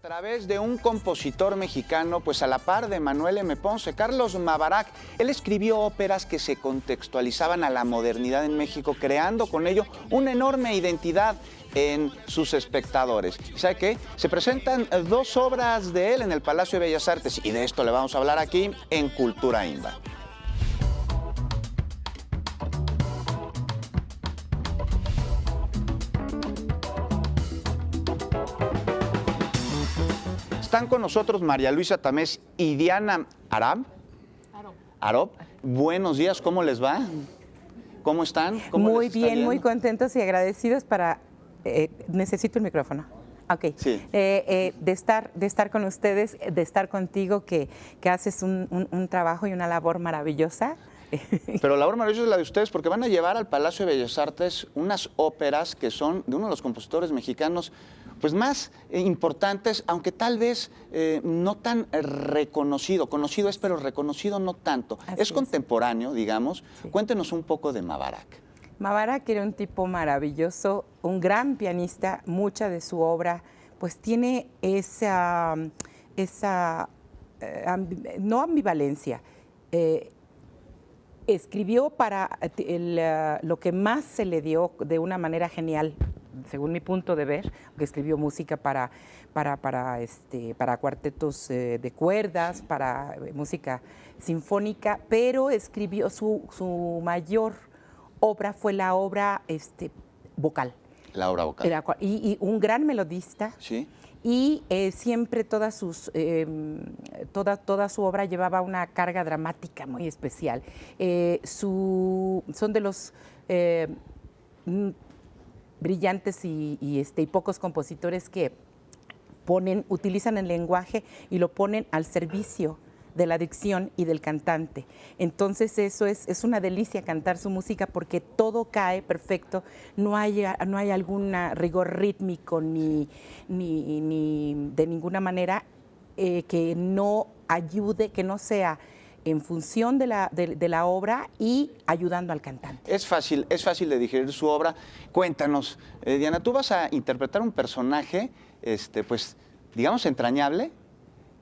través de un compositor mexicano, pues a la par de Manuel M. Ponce, Carlos Mabarak. Él escribió óperas que se contextualizaban a la modernidad en México, creando con ello una enorme identidad en sus espectadores. ¿Sabe qué? Se presentan dos obras de él en el Palacio de Bellas Artes y de esto le vamos a hablar aquí en Cultura Imba. Están con nosotros María Luisa Tamés y Diana Arob. Buenos días, ¿cómo les va? ¿Cómo están? ¿Cómo muy bien, muy contentos y agradecidos para... necesito el micrófono. Ok. Sí. De estar con ustedes, de estar contigo, que haces un trabajo y una labor maravillosa. Pero la labor maravillosa es la de ustedes porque van a llevar al Palacio de Bellas Artes unas óperas que son de uno de los compositores mexicanos pues más importantes, aunque tal vez no tan reconocido. Conocido es, pero reconocido no tanto. Es contemporáneo, digamos. Sí. Cuéntenos un poco de Mabarak. Mabarak era un tipo maravilloso, un gran pianista. Mucha de su obra pues tiene esa no ambivalencia. Escribió para lo que más se le dio de una manera genial, según mi punto de ver, que escribió música para cuartetos de cuerdas, para música sinfónica, pero escribió su mayor obra fue la obra vocal. La obra vocal. Y un gran melodista. Sí. Y siempre toda su obra llevaba una carga dramática muy especial. Son de los brillantes y pocos compositores que utilizan el lenguaje y lo ponen al servicio de la dicción y del cantante. Entonces eso es una delicia cantar su música porque todo cae perfecto, no hay algún rigor rítmico ni de ninguna manera que no ayude, que no sea en función de la obra y ayudando al cantante. Es fácil de digerir su obra. Cuéntanos, Diana, tú vas a interpretar un personaje, pues, digamos, entrañable,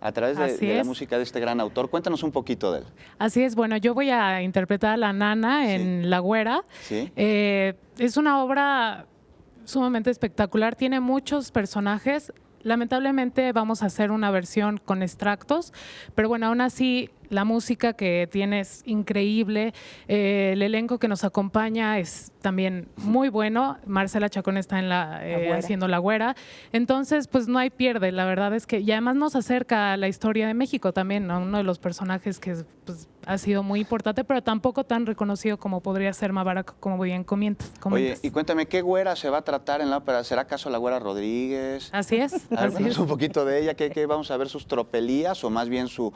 a través de la música de este gran autor. Cuéntanos un poquito de él. Así es, bueno, yo voy a interpretar a la nana en La Güera. Sí. Es una obra sumamente espectacular, tiene muchos personajes. Lamentablemente vamos a hacer una versión con extractos, pero bueno, aún así la música que tiene es increíble, el elenco que nos acompaña es también muy bueno, Marcela Chacón está haciendo La Güera, entonces pues no hay pierde, la verdad es que, y además nos acerca a la historia de México también, ¿no? Uno de los personajes que pues, ha sido muy importante, pero tampoco tan reconocido como podría ser Mabarak, como bien comentas. Oye, y cuéntame, ¿qué güera se va a tratar en la ópera? ¿Será acaso la Güera Rodríguez? Así es. Háblanos un poquito de ella, ¿qué vamos a ver sus tropelías o más bien su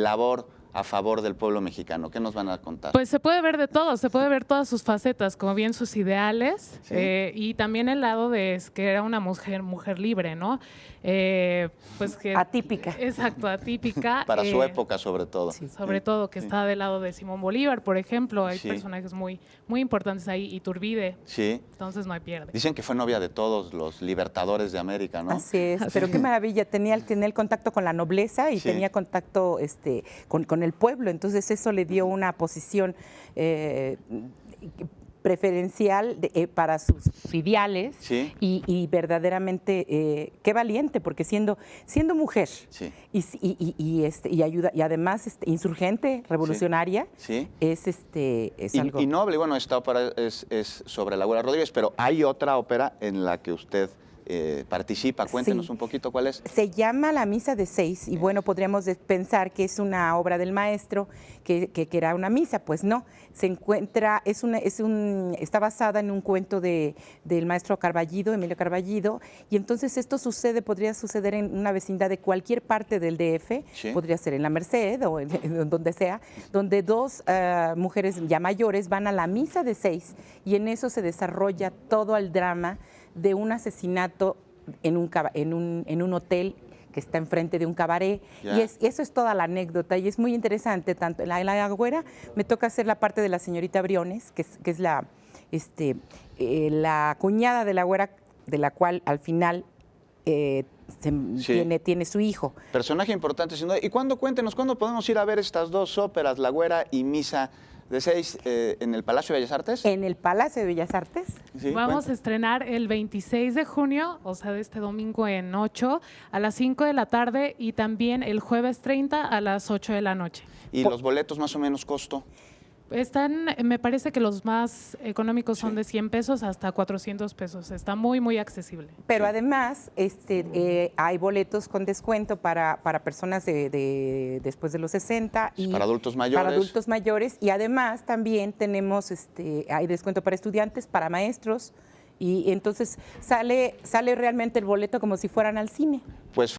labor a favor del pueblo mexicano? ¿Qué nos van a contar? Pues se puede ver de todo, se puede ver todas sus facetas, como bien sus ideales, ¿sí? Y también el lado de que era una mujer libre, ¿no? Pues que, atípica. Exacto, atípica. Para su época, sobre todo. Sí, sobre todo, que está del lado de Simón Bolívar, por ejemplo. Hay personajes muy importantes ahí, Iturbide. Sí. Entonces no hay pierde. Dicen que fue novia de todos los libertadores de América, ¿no? Así es, pero qué maravilla. Tenía el contacto con la nobleza y tenía contacto con el pueblo. Entonces eso le dio una posición preferencial para sus ideales y verdaderamente qué valiente, porque siendo mujer y ayuda y además insurgente, revolucionaria, es algo. Y noble. Bueno, esta ópera es sobre la Güera Rodríguez, pero hay otra ópera en la que usted participa. Cuéntenos un poquito cuál es. Se llama La Misa de 6 y bueno, podríamos pensar que es una obra del maestro, que era una misa, pues no. Se encuentra, está basada en un cuento del maestro Carballido, Emilio Carballido, y entonces esto podría suceder en una vecindad de cualquier parte del DF, podría ser en la Merced o en donde sea, donde dos mujeres ya mayores van a la Misa de 6 y en eso se desarrolla todo el drama de un asesinato en un hotel que está enfrente de un cabaret. Y eso es toda la anécdota y es muy interesante. Tanto en la Güera me toca hacer la parte de la señorita Briones, que es la cuñada de la Güera, de la cual al final tiene su hijo. Personaje importante, sin duda. Y cuéntenos, ¿cuándo podemos ir a ver estas dos óperas, La Güera y Misa de 6, en el Palacio de Bellas Artes? En el Palacio de Bellas Artes. Sí, vamos a estrenar el 26 de junio, o sea, de este domingo en 8, a las 5 de la tarde y también el jueves 30 a las 8 de la noche. ¿Y los boletos más o menos costo? Están, me parece que los más económicos son de 100 pesos hasta 400 pesos. Está muy, muy accesible. Pero además hay boletos con descuento para personas después de los 60 y para adultos mayores. Para adultos mayores, y además también tenemos hay descuento para estudiantes, para maestros, y entonces sale realmente el boleto como si fueran al cine. Pues